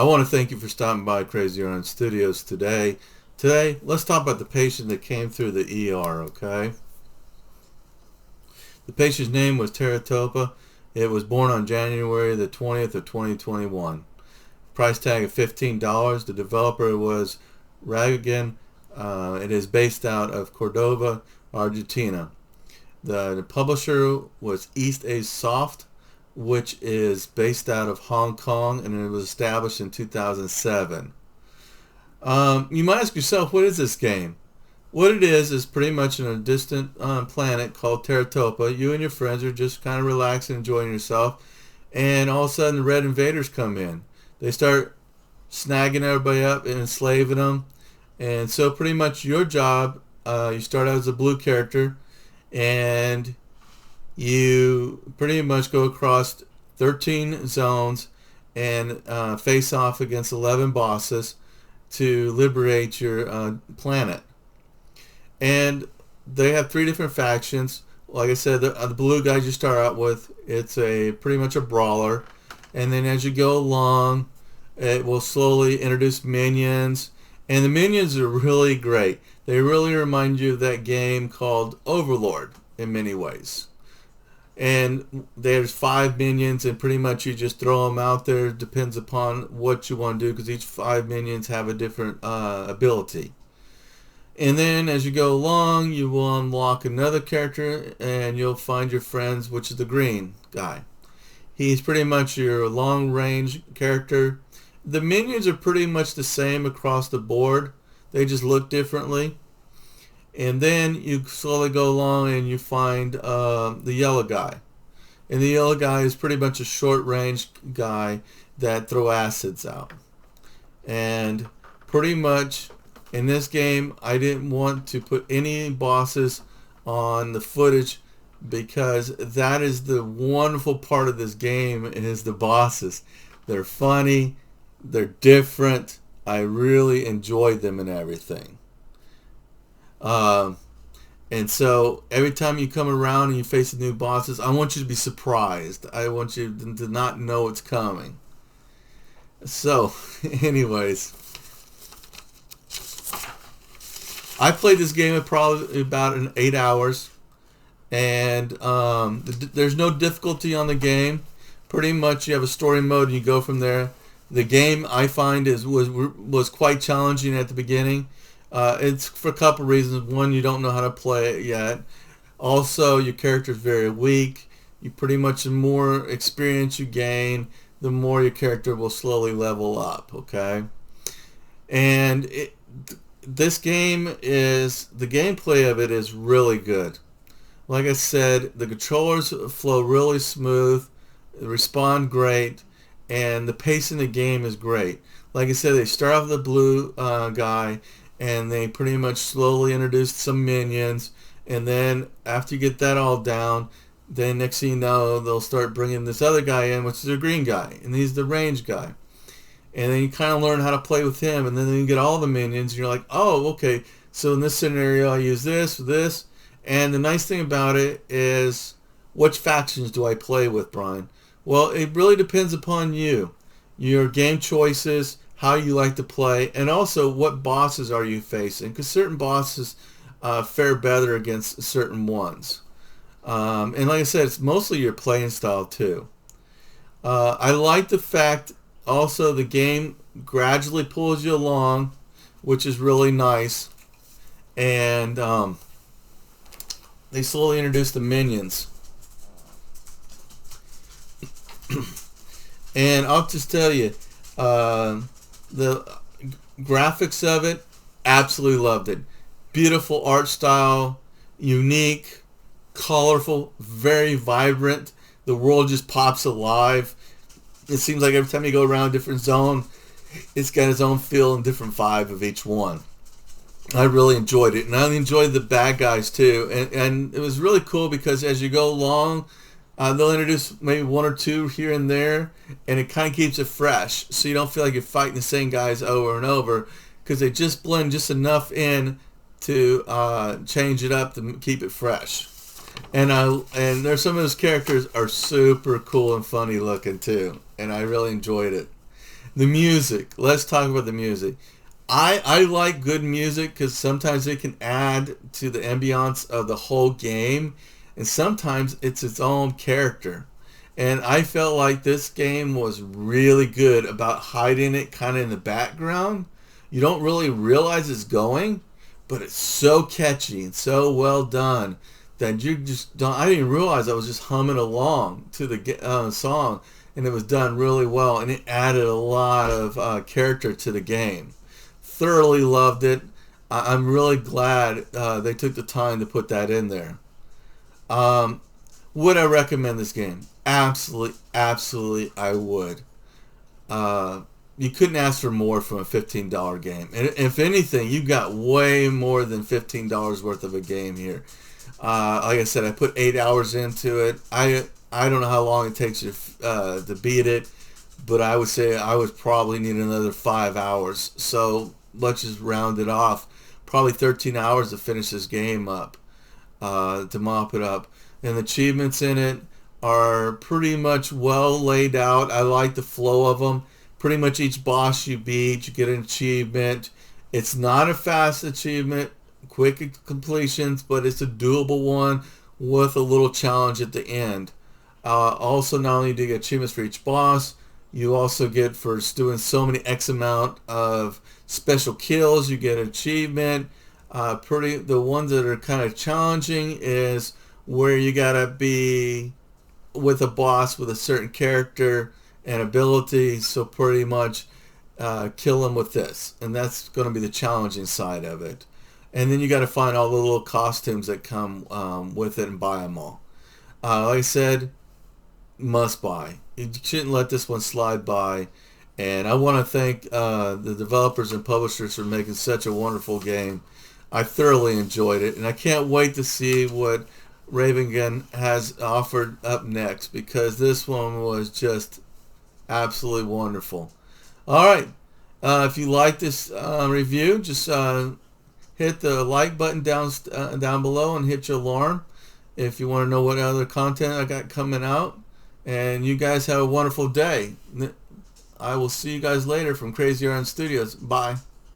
I want to thank you for stopping by Crazy Run Studios today. Today, let's talk about the patient that came through the ER, okay? The patient's name was Teratopia. It was born on January the 20th of 2021. Price tag of $15. The developer was Ravegan. It is based out of Cordova, Argentina. The publisher was East Asia Soft, which is based out of Hong Kong, and it was established in 2007. You might ask yourself, what is this game? What it is pretty much in a distant planet called Teratopia. You and your friends are just kind of relaxing, enjoying yourself, and all of a sudden the red invaders come in. They start snagging everybody up and enslaving them. And so pretty much your job, you start out as a blue character, and you pretty much go across 13 zones and face off against 11 bosses to liberate your planet. And they have 3 different factions. Like I said, the blue guys you start out with, it's pretty much a brawler. And then as you go along, it will slowly introduce minions. And the minions are really great. They really remind you of that game called Overlord in many ways. And there's 5 minions, and pretty much you just throw them out there. It depends upon what you want to do, because each 5 minions have a different ability. And then as you go along, you will unlock another character, and you'll find your friends, which is the green guy. He's pretty much your long-range character. The minions are pretty much the same across the board. They just look differently. And then you slowly go along and you find the yellow guy. And the yellow guy is pretty much a short-range guy that throw acids out. And pretty much in this game, I didn't want to put any bosses on the footage, because that is the wonderful part of this game, is the bosses. They're funny. They're different. I really enjoyed them and everything. And so every time you come around and you face the new bosses, I want you to be surprised. I want you to not know it's coming. So, anyways, I played this game at probably about 8 hours, and there's no difficulty on the game. Pretty much you have a story mode and you go from there. The game, I find, was quite challenging at the beginning. It's for a couple reasons. One, you don't know how to play it yet. Also, your character is very weak. You pretty much, the more experience you gain, the more your character will slowly level up, okay? And this game is, the gameplay of it is really good. Like I said, the controllers flow really smooth, respond great, and the pace in the game is great. Like I said, they start off with the blue guy, and they pretty much slowly introduce some minions, and then after you get that all down, then next thing you know, they'll start bringing this other guy in, which is the green guy, and he's the range guy. And then you kind of learn how to play with him, and then you get all the minions, and you're like, oh, okay, so in this scenario, I use this. And the nice thing about it is, which factions do I play with, Brian? Well, it really depends upon you, your game choices, how you like to play, and also what bosses are you facing, because certain bosses fare better against certain ones. And like I said, it's mostly your playing style too. I like the fact also the game gradually pulls you along, which is really nice. And they slowly introduce the minions. And I'll just tell you, the graphics of it, absolutely loved it. Beautiful art style, unique, colorful, very vibrant. The world just pops alive. It seems like every time you go around a different zone, it's got its own feel and different vibe of each one. I really enjoyed it, and I enjoyed the bad guys too. And it was really cool because as you go along, they'll introduce maybe 1 or 2 here and there, and it kind of keeps it fresh, so you don't feel like you're fighting the same guys over and over, because they just blend just enough in to change it up to keep it fresh. And there's some of those characters are super cool and funny looking too, and I really enjoyed it. The music. Let's talk about the music. I like good music because sometimes it can add to the ambiance of the whole game, and sometimes it's its own character. And I felt like this game was really good about hiding it kind of in the background. You don't really realize it's going, but it's so catchy and so well done that you just don't. I didn't realize I was just humming along to the song, and it was done really well, and it added a lot of character to the game. Thoroughly loved it. I'm really glad they took the time to put that in there. Um, would I recommend this game? Absolutely, absolutely, I would. You couldn't ask for more from a $15 game. And if anything, you got way more than $15 worth of a game here. Like I said, I put 8 hours into it. I don't know how long it takes you to beat it, but I would say I would probably need another 5 hours. So let's just round it off. Probably 13 hours to finish this game up, to mop it up. And the achievements in it are pretty much well laid out. I like the flow of them. Pretty much each boss you beat, you get an achievement. It's not a fast achievement, quick completions, but it's a doable one with a little challenge at the end. Also, not only do you get achievements for each boss, you also get for doing so many X amount of special kills, you get an achievement. The ones that are kind of challenging is where you gotta be with a boss with a certain character and ability, so pretty much kill him with this, and that's going to be the challenging side of it. And then you got to find all the little costumes that come with it and buy them all. Like I said, must buy. You shouldn't let this one slide by. And I want to thank the developers and publishers for making such a wonderful game. I thoroughly enjoyed it, and I can't wait to see what Ravegan has offered up next, because this one was just absolutely wonderful. All right. If you like this review, just hit the like button down below and hit your alarm if you want to know what other content I got coming out. And you guys have a wonderful day. I will see you guys later from Crazy Iron Studios. Bye.